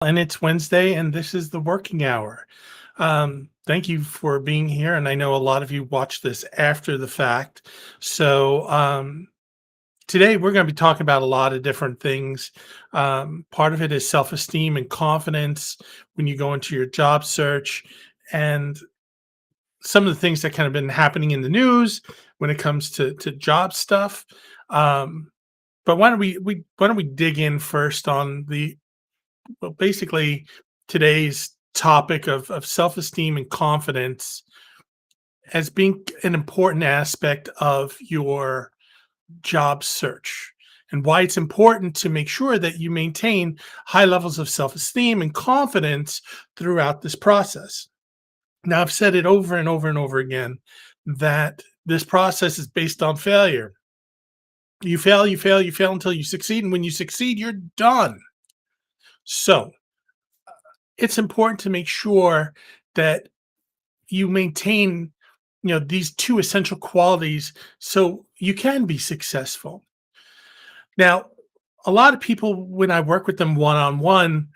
And it's Wednesday, and this is the working hour. Thank you for being here. And I know a lot of you watch this after the fact. So today we're going to be talking about a lot of different things. Part of it is self esteem and confidence when you go into your job search, and some of the things that kind of been happening in the news when it comes to job stuff. Um, but why don't we dig in first on the well, basically, today's topic of self-esteem and confidence as being an important aspect of your job search, and why it's important to make sure that you maintain high levels of self-esteem and confidence throughout this process. Now, I've said it over and over and over again that this process is based on failure. You fail, you fail, you fail until you succeed, and when you succeed, you're done. So, it's important to make sure that you maintain, these two essential qualities so you can be successful. Now, a lot of people, when I work with them one on one,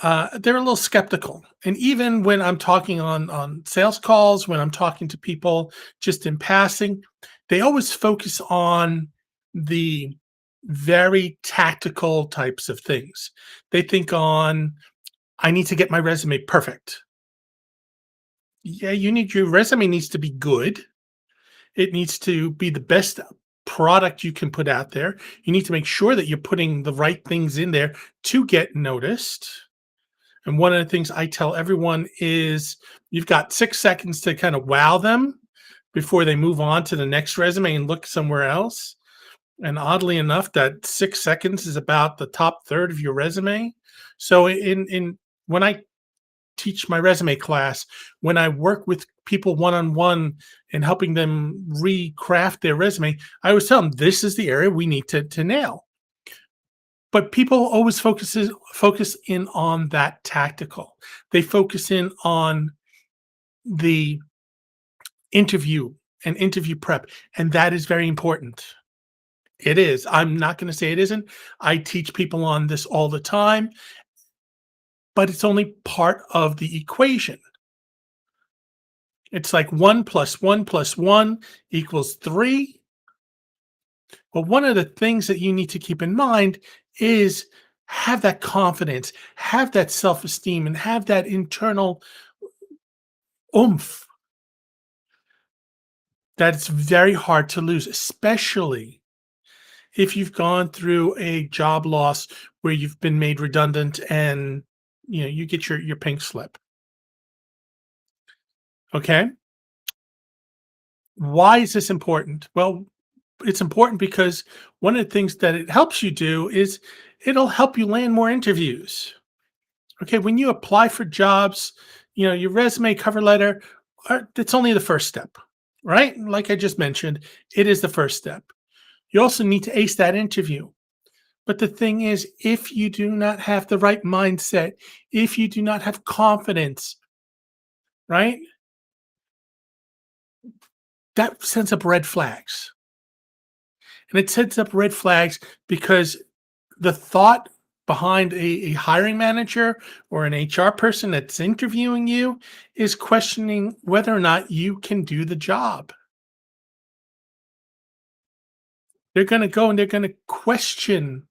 they're a little skeptical. And even when I'm talking on sales calls, when I'm talking to people just in passing, they always focus on the very tactical types of things. They think on, I need to get my resume perfect. Yeah, your resume needs to be good. It needs to be the best product you can put out there. You need to make sure that you're putting the right things in there to get noticed. And one of the things I tell everyone is you've got 6 seconds to kind of wow them before they move on to the next resume and look somewhere else. And oddly enough, that 6 seconds is about the top third of your resume. So in when I teach my resume class, when I work with people one on one and helping them recraft their resume, I always tell them this is the area we need to nail. But people always focus in on that tactical. They focus in on the interview and interview prep, and that is very important. It is. I'm not going to say it isn't. I teach people on this all the time, but it's only part of the equation. It's like 1 plus 1 plus 1 equals 3. Well, one of the things that you need to keep in mind is have that confidence, have that self-esteem, and have that internal oomph that it's very hard to lose, especially if you've gone through a job loss where you've been made redundant and you get your pink slip. Okay. Why is this important? Well, it's important because one of the things that it helps you do is it'll help you land more interviews. Okay, when you apply for jobs, your resume, cover letter, that's only the first step, right? Like I just mentioned, it is the first step. You also need to ace that interview. But the thing is, if you do not have the right mindset, if you do not have confidence, right, that sends up red flags. And it sets up red flags because the thought behind a hiring manager or an HR person that's interviewing you is questioning whether or not you can do the job. They're going to go and they're going to question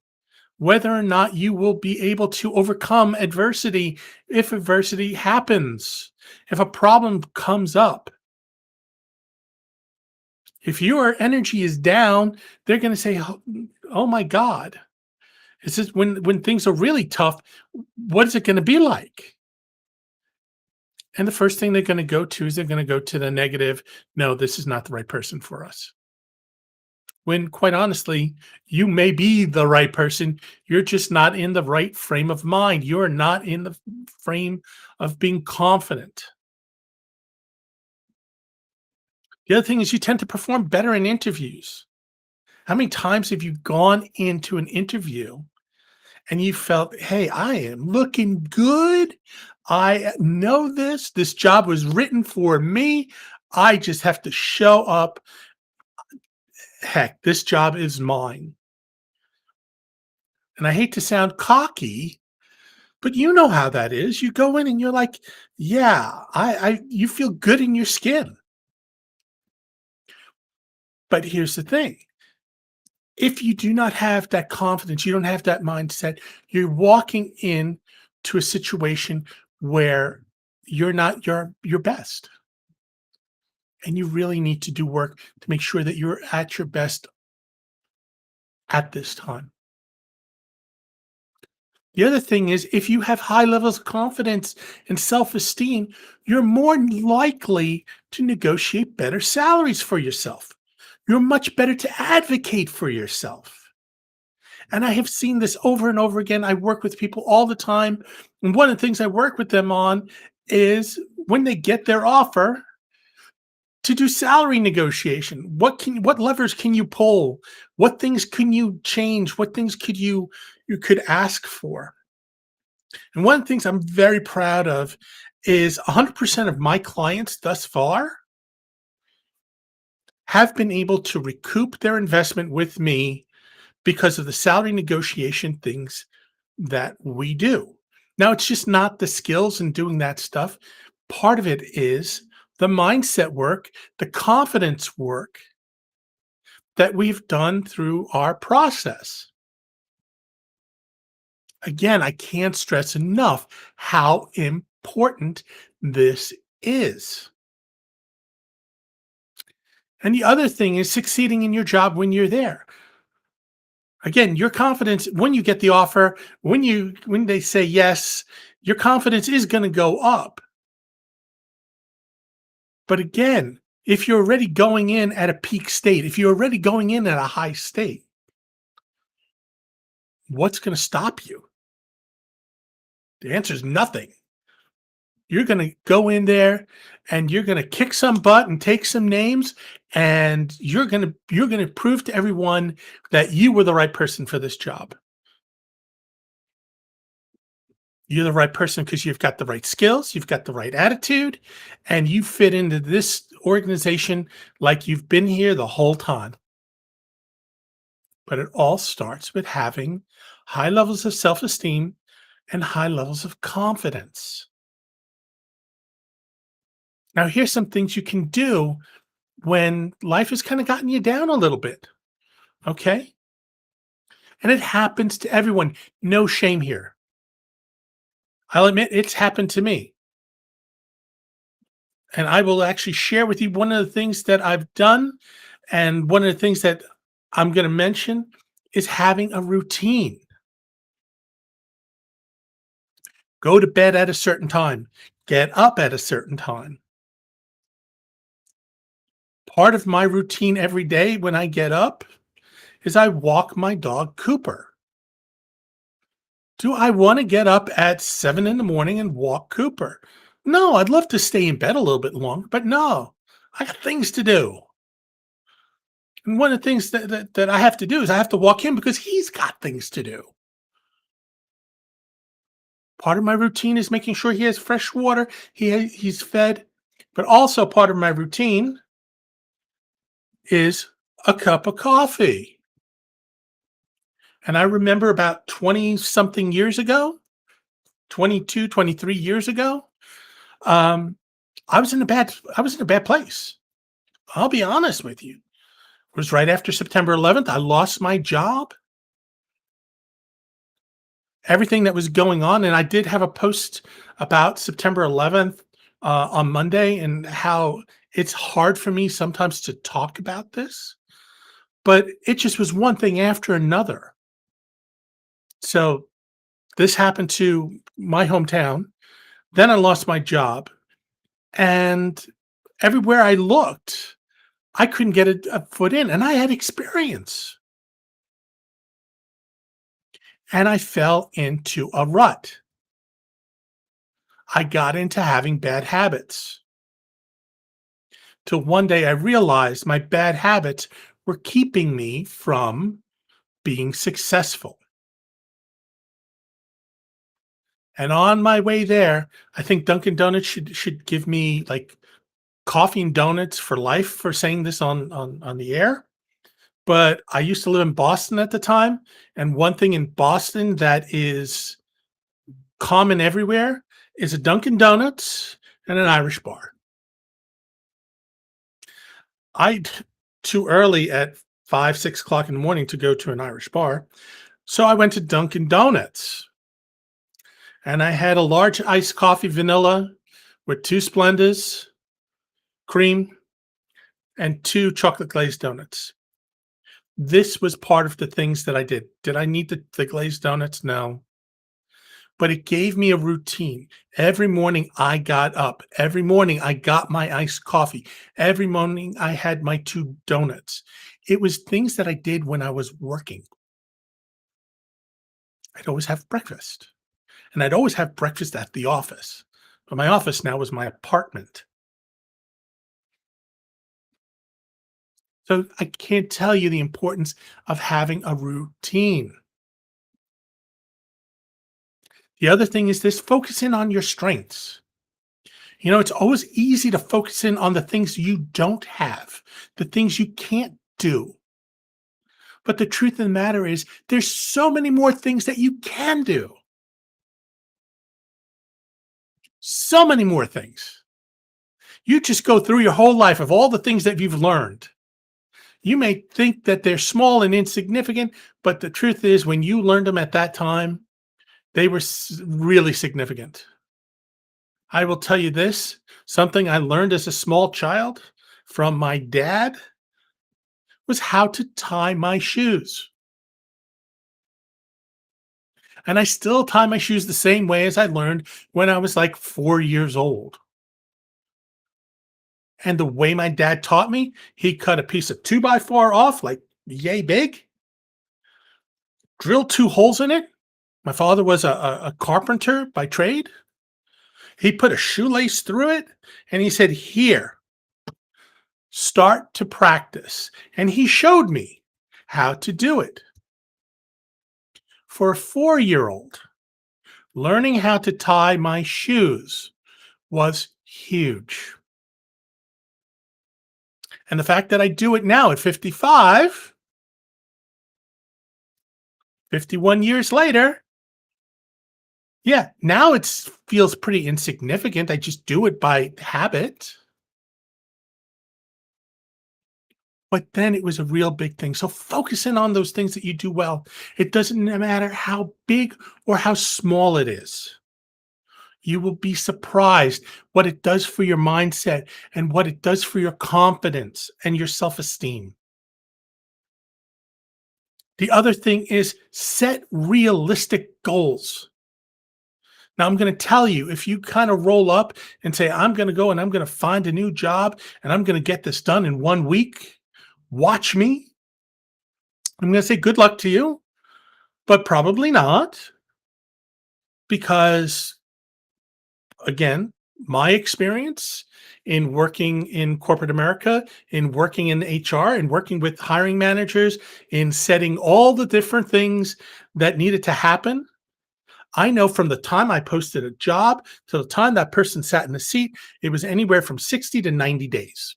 whether or not you will be able to overcome adversity if adversity happens, if a problem comes up. If your energy is down, they're going to say, oh my God, it's just when things are really tough, what is it going to be like? And the first thing they're going to go to is they're going to go to the negative. No, this is not the right person for us. When quite honestly, you may be the right person. You're just not in the right frame of mind. You're not in the frame of being confident. The other thing is you tend to perform better in interviews. How many times have you gone into an interview and you felt, hey, I am looking good. I know this. This job was written for me. I just have to show up. Heck, this job is mine. And I hate to sound cocky, But you know how that is. You go in and you're like, yeah, you feel good in your skin. But here's the thing. If you do not have that confidence, you don't have that mindset, you're walking in to a situation where you're not your best. And you really need to do work to make sure that you're at your best at this time. The other thing is, if you have high levels of confidence and self esteem, you're more likely to negotiate better salaries for yourself. You're much better to advocate for yourself. And I have seen this over and over again. I work with people all the time. And one of the things I work with them on is when they get their offer to do salary negotiation. What levers can you pull? What things can you change? What things you could ask for? And one of the things I'm very proud of is 100% of my clients thus far have been able to recoup their investment with me because of the salary negotiation things that we do. Now, it's just not the skills in doing that stuff. Part of it is the mindset work, the confidence work that we've done through our process. Again, I can't stress enough how important this is. And the other thing is succeeding in your job when you're there. Again, your confidence when you get the offer, when they say yes, your confidence is going to go up. But again, if you're already going in at a peak state, if you're already going in at a high state, what's going to stop you? The answer is nothing. You're going to go in there and you're going to kick some butt and take some names, and you're going to prove to everyone that you were the right person for this job. You're the right person because you've got the right skills, you've got the right attitude, and you fit into this organization like you've been here the whole time. But it all starts with having high levels of self-esteem and high levels of confidence. Now, here's some things you can do when life has kind of gotten you down a little bit. Okay. And it happens to everyone. No shame here. I'll admit it's happened to me. And I will actually share with you one of the things that I've done. And one of the things that I'm going to mention is having a routine. Go to bed at a certain time, get up at a certain time. Part of my routine every day when I get up is I walk my dog Cooper. Do I want to get up at 7 in the morning and walk Cooper? No, I'd love to stay in bed a little bit longer, but no, I got things to do. And one of the things that I have to do is I have to walk him because he's got things to do. Part of my routine is making sure he has fresh water, he's fed, but also part of my routine is a cup of coffee. And I remember about 20 something years ago, 22, 23 years ago, um, I was in a bad place. I'll be honest with you. It was right after September 11th. I lost my job. Everything that was going on, and I did have a post about September 11th on Monday and how it's hard for me sometimes to talk about this, but it just was one thing after another. So this happened to my hometown. Then I lost my job, and everywhere I looked, I couldn't get a foot in, and I had experience. And I fell into a rut. I got into having bad habits. Till one day I realized my bad habits were keeping me from being successful. And on my way there, I think Dunkin' Donuts should give me like coffee and donuts for life for saying this on the air. But I used to live in Boston at the time, and one thing in Boston that is common everywhere is a Dunkin' Donuts and an Irish bar. I too early at 5, 6 o'clock in the morning to go to an Irish bar. So I went to Dunkin' Donuts and I had a large iced coffee vanilla with 2 Splendas, cream, and 2 chocolate glazed donuts. This was part of the things that I did. Did I need the glazed donuts? No. But it gave me a routine. Every morning I got up. Every morning I got my iced coffee. Every morning I had my 2 donuts. It was things that I did when I was working. I'd always have breakfast, and I'd always have breakfast at the office. But my office now was my apartment. So I can't tell you the importance of having a routine. The other thing is this: focus in on your strengths. It's always easy to focus in on the things you don't have, the things you can't do. But the truth of the matter is, there's so many more things that you can do. So many more things. You just go through your whole life of all the things that you've learned. You may think that they're small and insignificant, but the truth is, when you learned them at that time, they were really significant. I will tell you this: something I learned as a small child from my dad was how to tie my shoes. And I still tie my shoes the same way as I learned when I was like 4 years old. And the way my dad taught me, he cut a piece of 2 by 4 off, like yay big, drilled 2 holes in it. My father was a carpenter by trade. He put a shoelace through it and he said, "Here, start to practice." And he showed me how to do it. For a 4-year-old, learning how to tie my shoes was huge. And the fact that I do it now at 55, 51 years later, yeah, now it feels pretty insignificant. I just do it by habit. But then it was a real big thing. So focus in on those things that you do well. It doesn't matter how big or how small it is. You will be surprised what it does for your mindset and what it does for your confidence and your self-esteem. The other thing is set realistic goals. Now, I'm going to tell you, if you kind of roll up and say, "I'm going to go and I'm going to find a new job and I'm going to get this done in 1 week," watch me. I'm going to say good luck to you, but probably not, because again, my experience in working in corporate America, in working in HR, and working with hiring managers, in setting all the different things that needed to happen, I know from the time I posted a job to the time that person sat in the seat, it was anywhere from 60 to 90 days.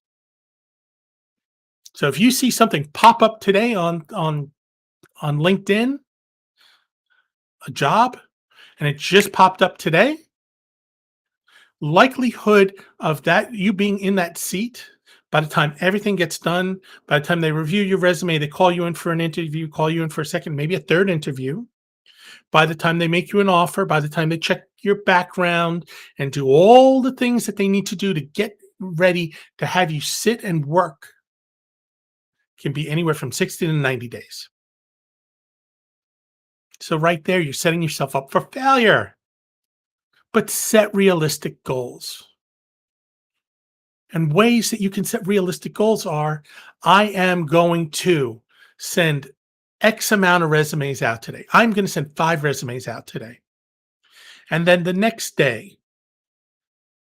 So if you see something pop up today on LinkedIn, a job, and it just popped up today, likelihood of that you being in that seat by the time everything gets done, by the time they review your resume, they call you in for an interview, call you in for a second, maybe a third interview, by the time they make you an offer, by the time they check your background and do all the things that they need to do to get ready to have you sit and work, can be anywhere from 60 to 90 days. So right there, you're setting yourself up for failure. But set realistic goals. And ways that you can set realistic goals are: I am going to send X amount of resumes out today. I'm going to send 5 resumes out today. And then the next day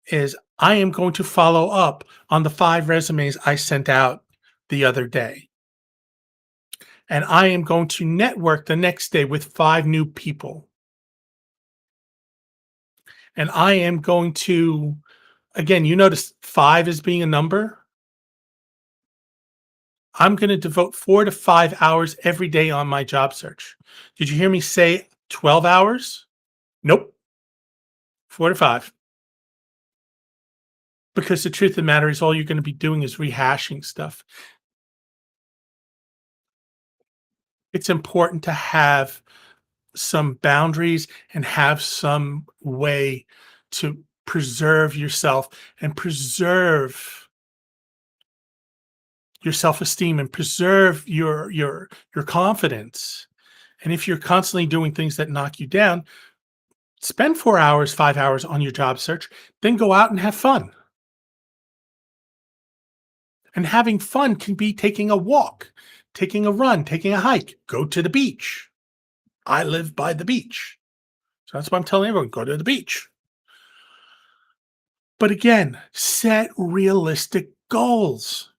is I am going to follow up on the 5 resumes I sent out the other day. And I am going to network the next day with 5 new people. And I am going to, again, you notice 5 as being a number. I'm going to devote 4 to 5 hours every day on my job search. Did you hear me say 12 hours? Nope. 4 to 5. Because the truth of the matter is all you're gonna be doing is rehashing stuff. It's important to have some boundaries and have some way to preserve yourself and preserve your self-esteem and preserve your confidence. And if you're constantly doing things that knock you down, spend 4 hours, 5 hours on your job search, then go out and have fun. And having fun can be taking a walk, taking a run, taking a hike, go to the beach. I live by the beach. So that's why I'm telling everyone, go to the beach. But again, set realistic goals.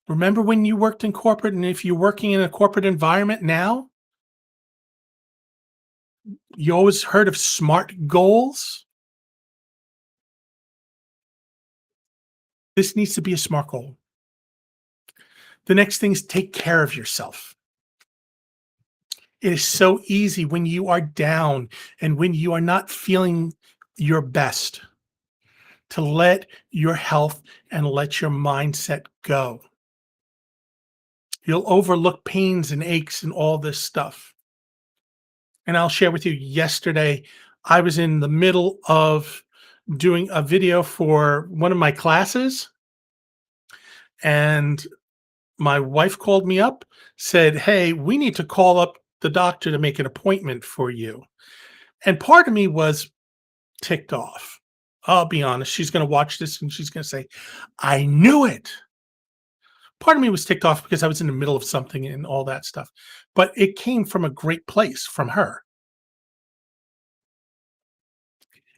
Remember when you worked in corporate, and if you're working in a corporate environment now, you always heard of SMART goals. This needs to be a SMART goal. The next thing is take care of yourself. It is so easy when you are down and when you are not feeling your best to let your health and let your mindset go. You'll overlook pains and aches and all this stuff. And I'll share with you, yesterday, I was in the middle of doing a video for one of my classes, and my wife called me up, said, "Hey, we need to call up the doctor to make an appointment for you." And part of me was ticked off. I'll be honest. She's going to watch this and she's going to say, "I knew it." Part of me was ticked off because I was in the middle of something and all that stuff. But it came from a great place from her.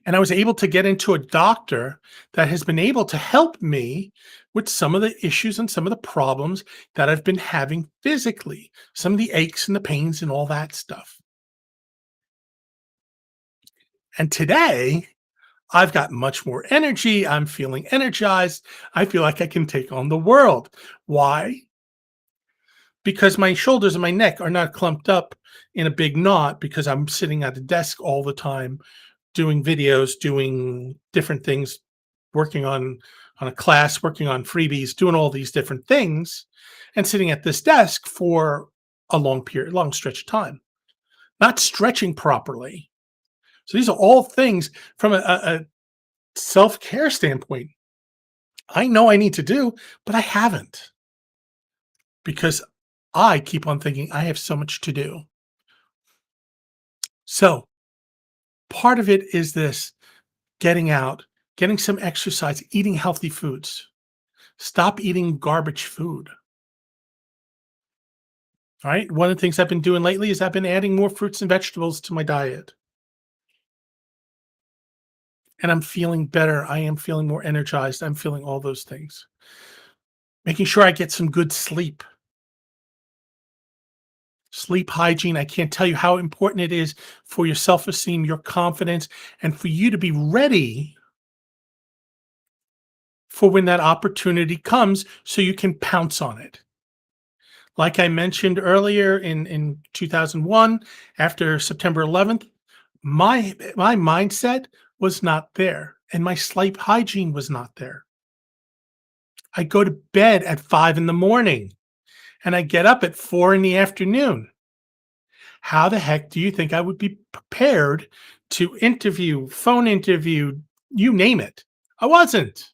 And I was able to get into a doctor that has been able to help me with some of the issues and some of the problems that I've been having physically, some of the aches and the pains and all that stuff. And today, I've got much more energy. I'm feeling energized. I feel like I can take on the world. Why? Because my shoulders and my neck are not clumped up in a big knot because I'm sitting at a desk all the time doing videos, doing different things, working on a class, working on freebies, doing all these different things, and sitting at this desk for a long stretch of time, not stretching properly. So these are all things from a self-care standpoint. I know I need to do, but I haven't because I keep on thinking I have so much to do. So part of it is this: getting out, getting some exercise, eating healthy foods. Stop eating garbage food. All right. One of the things I've been doing lately is I've been adding more fruits and vegetables to my diet. And I'm feeling better. I am feeling more energized. I'm feeling all those things. Making sure I get some good sleep. Sleep hygiene. I can't tell you how important it is for your self esteem, your confidence, and for you to be ready for when that opportunity comes so you can pounce on it. Like I mentioned earlier in 2001, after September 11th, my mindset was not there and my sleep hygiene was not there. I go to bed at 5 in the morning and I get up at 4 in the afternoon. How the heck do you think I would be prepared to interview, phone interview, you name it? I wasn't.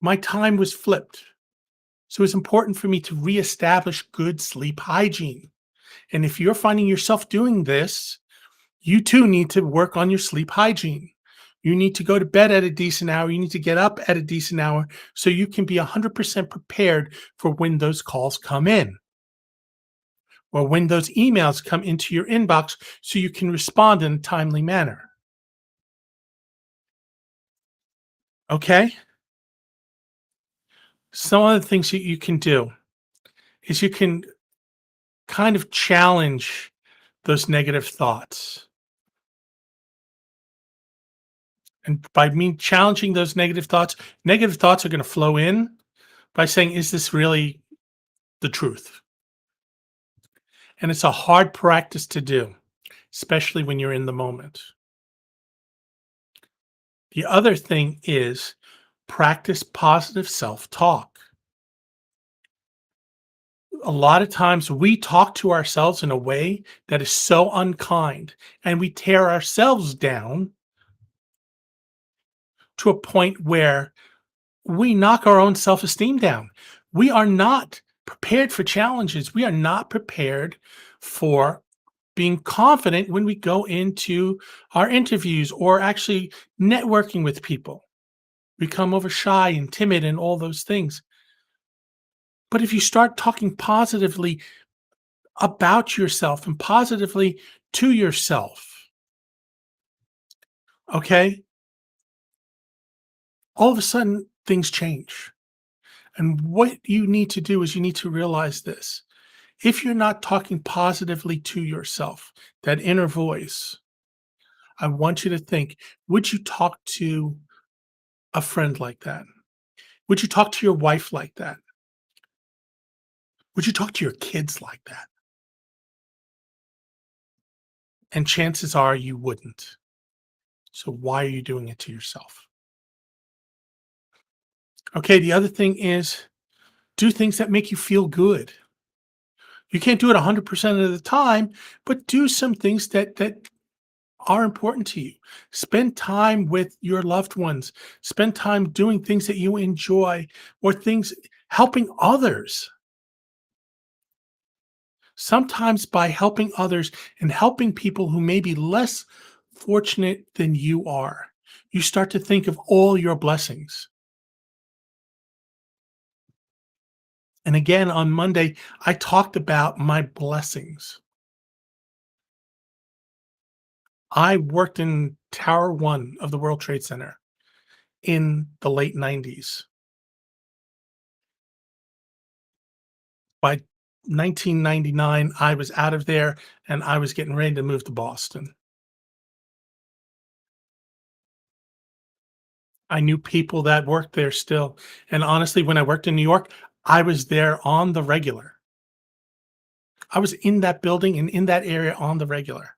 My time was flipped. So it's important for me to reestablish good sleep hygiene. And if you're finding yourself doing this, you too need to work on your sleep hygiene. You need to go to bed at a decent hour. You need to get up at a decent hour so you can be 100% prepared for when those calls come in or when those emails come into your inbox so you can respond in a timely manner. Okay? Some of the things that you can do is you can kind of challenge those negative thoughts. And by me challenging those negative thoughts are going to flow in by saying, is this really the truth? And it's a hard practice to do, especially when you're in the moment. The other thing is practice positive self-talk. A lot of times we talk to ourselves in a way that is so unkind, and we tear ourselves down to a point where we knock our own self-esteem down. We are not prepared for challenges. We are not prepared for being confident when we go into our interviews or actually networking with people. We come over shy and timid and all those things. But if you start talking positively about yourself and positively to yourself, okay, all of a sudden things change. And what you need to do is you need to realize this. If you're not talking positively to yourself, that inner voice, I want you to think, would you talk to a friend like that? Would you talk to your wife like that? Would you talk to your kids like that? And chances are you wouldn't. So why are you doing it to yourself? Okay, the other thing is do things that make you feel good. You can't do it 100% of the time, but do some things that are important to you. Spend time with your loved ones. Spend time doing things that you enjoy or things helping others. Sometimes by helping others and helping people who may be less fortunate than you are, you start to think of all your blessings. And again, on Monday, I talked about my blessings. I worked in Tower 1 of the World Trade Center in the late 90s. By 1999, I was out of there and I was getting ready to move to Boston. I knew people that worked there still. And honestly, when I worked in New York, I was there on the regular. I was in that building and in that area on the regular.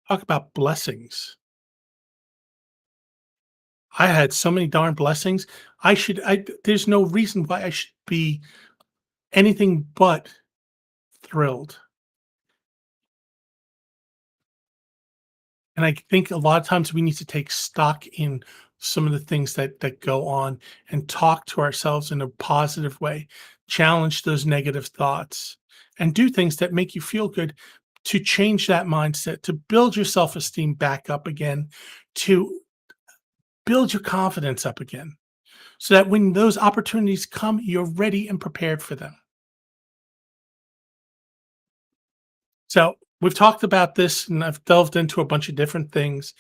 Talk about blessings. I had so many darn blessings. There's no reason why I should be anything but thrilled. And I think a lot of times we need to take stock in some of the things that go on and talk to ourselves in a positive way, challenge those negative thoughts, and do things that make you feel good to change that mindset, to build your self-esteem back up again, to build your confidence up again, so that when those opportunities come, you're ready and prepared for them. So we've talked about this, and I've delved into a bunch of different things.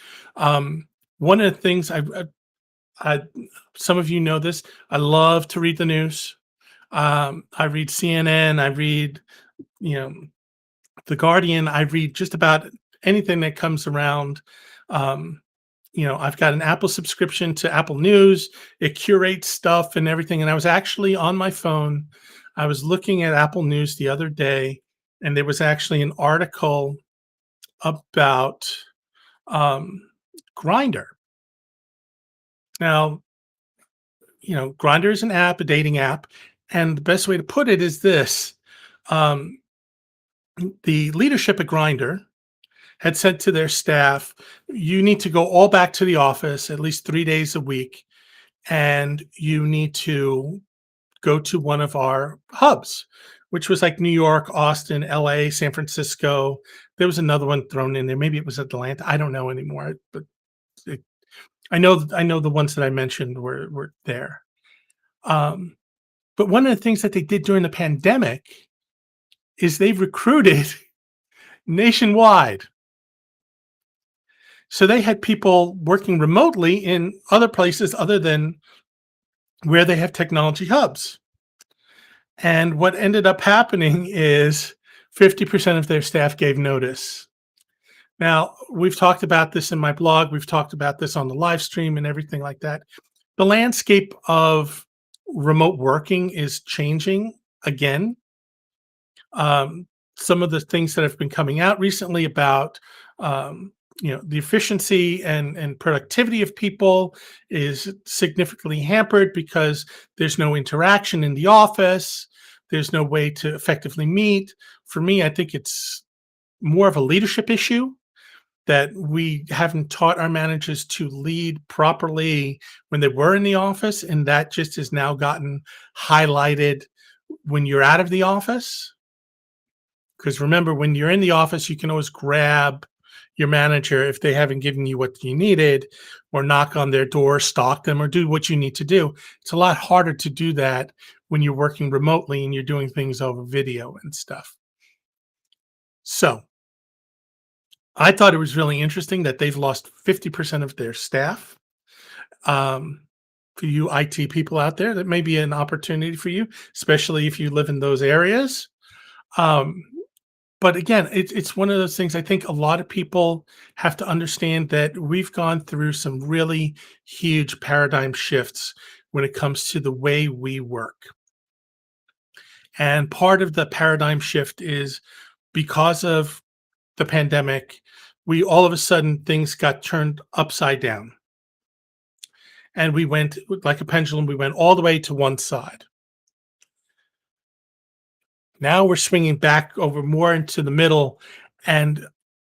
One of the things I some of you know this. I love to read the news. I read CNN. I read, you know, The Guardian. I read just about anything that comes around. Um, I've got an Apple subscription to Apple News. It curates stuff and everything. And I was actually on my phone. I was looking at Apple News the other day, and there was actually an article about Grinder. Now, Grinder is an app, a dating app, and the best way to put it is this: um, the leadership at Grinder had said to their staff, "You need to go all back to the office at least 3 days a week, and you need to go to one of our hubs," which was like New York, Austin, LA, San Francisco. There was another one thrown in there. Maybe it was Atlanta. I don't know anymore, but it, I know the ones that I mentioned were there. Um, but one of the things that they did during the pandemic is they recruited nationwide. So they had people working remotely in other places other than where they have technology hubs. And what ended up happening is 50% of their staff gave notice. Now, we've talked about this in my blog. We've talked about this on the live stream and everything like that. The landscape of remote working is changing again. Some of the things that have been coming out recently about the efficiency and productivity of people is significantly hampered because there's no interaction in the office. There's no way to effectively meet. For me, I think it's more of a leadership issue that we haven't taught our managers to lead properly when they were in the office, and that just has now gotten highlighted when you're out of the office. Because remember, when you're in the office, you can always grab your manager if they haven't given you what you needed, or knock on their door, stalk them, or do what you need to do. It's a lot harder to do that when you're working remotely and you're doing things over video and stuff. So I thought it was really interesting that they've lost 50% of their staff. Um, for you IT people out there, that may be an opportunity for you, especially if you live in those areas. Um, but again, it's one of those things. I think a lot of people have to understand that we've gone through some really huge paradigm shifts when it comes to the way we work. And part of the paradigm shift is because of the pandemic, we all of a sudden things got turned upside down. And we went like a pendulum, we went all the way to one side. Now we're swinging back over more into the middle. And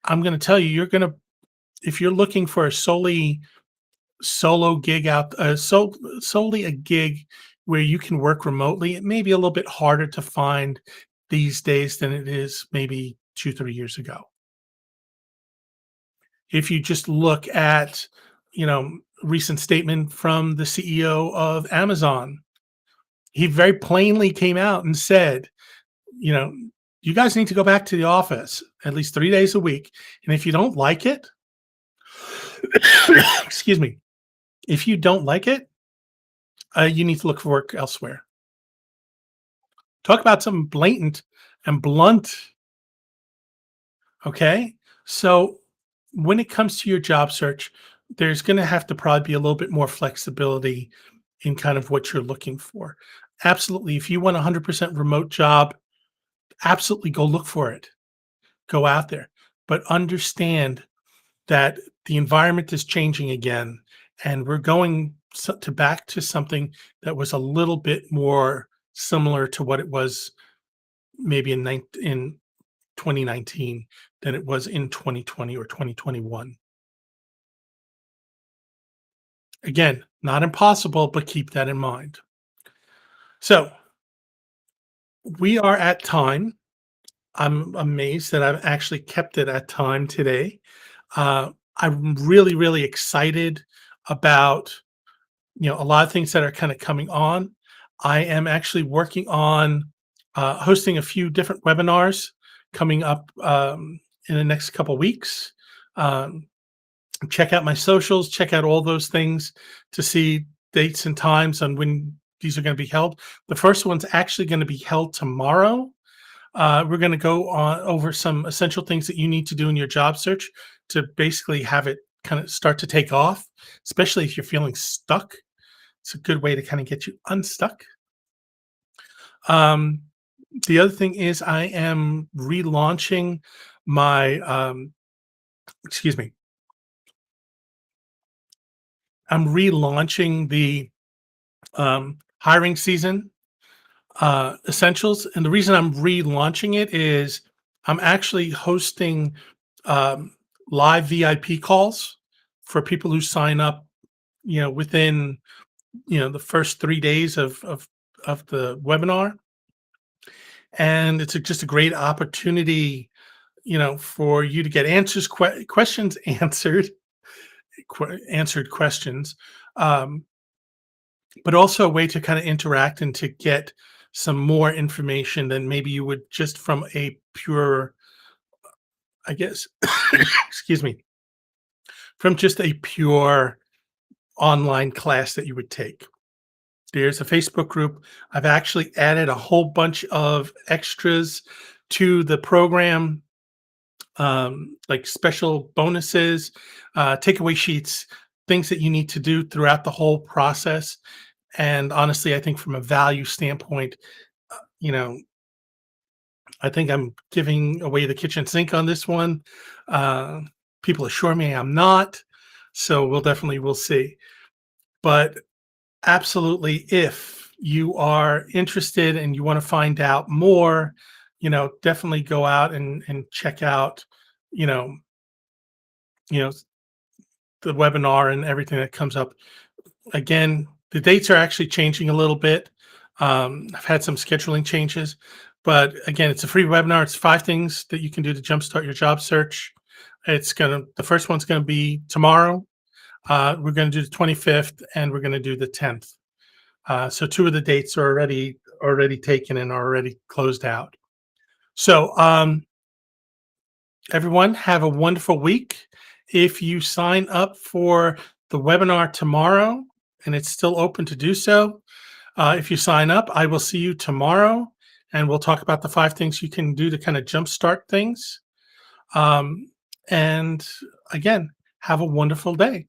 I'm going to tell you, if you're looking for a solo gig solely a gig where you can work remotely, it may be a little bit harder to find these days than it is maybe 2, 3 years ago. If you just look at, recent statement from the CEO of Amazon, he very plainly came out and said, you know, you guys need to go back to the office at least 3 days a week. And if you don't like it, excuse me, if you don't like it, you need to look for work elsewhere. Talk about something blatant and blunt. Okay. So when it comes to your job search, there's going to have to probably be a little bit more flexibility in kind of what you're looking for. Absolutely. If you want a 100% remote job, absolutely go look for it. Go out there. But understand that the environment is changing again, and we're going to back to something that was a little bit more similar to what it was maybe in 2019 than it was in 2020 or 2021. Again, not impossible, but keep that in mind. So we are at time. I'm amazed that I've actually kept it at time today. I'm really, really excited about a lot of things that are kind of coming on. I am actually working on hosting a few different webinars coming up in the next couple weeks. Um, Check out my socials, check out all those things to see dates and times on when these are going to be held. The first one's actually going to be held tomorrow. We're going to go on over some essential things that you need to do in your job search to basically have it kind of start to take off, especially if you're feeling stuck. It's a good way to kind of get you unstuck. The other thing is I am relaunching my, excuse me, I'm relaunching the hiring season essentials. And the reason I'm relaunching it is I'm actually hosting live VIP calls for people who sign up, within, the first 3 days of the webinar. And it's just a great opportunity, for you to get questions answered, answered questions, but also a way to kind of interact and to get some more information than maybe you would just from a pure, I guess, excuse me, from just a pure online class that you would take. There's a Facebook group. I've actually added a whole bunch of extras to the program, like special bonuses, takeaway sheets, things that you need to do throughout the whole process. And honestly, I think from a value standpoint, you know, I think I'm giving away the kitchen sink on this one. People assure me I'm not. So we'll see. But absolutely, if you are interested and you want to find out more, definitely go out and check out, you know, you know, the webinar and everything that comes up. Again, the dates are actually changing a little bit. I've had some scheduling changes, but again, it's a free webinar. It's 5 things that you can do to jumpstart your job search. The first one's gonna be tomorrow. We're gonna do the 25th and we're gonna do the 10th. So 2 of the dates are already taken and already closed out. So everyone, have a wonderful week. If you sign up for the webinar tomorrow, and it's still open to do so, if you sign up, I will see you tomorrow, and we'll talk about the 5 things you can do to kind of jumpstart things. And again, have a wonderful day.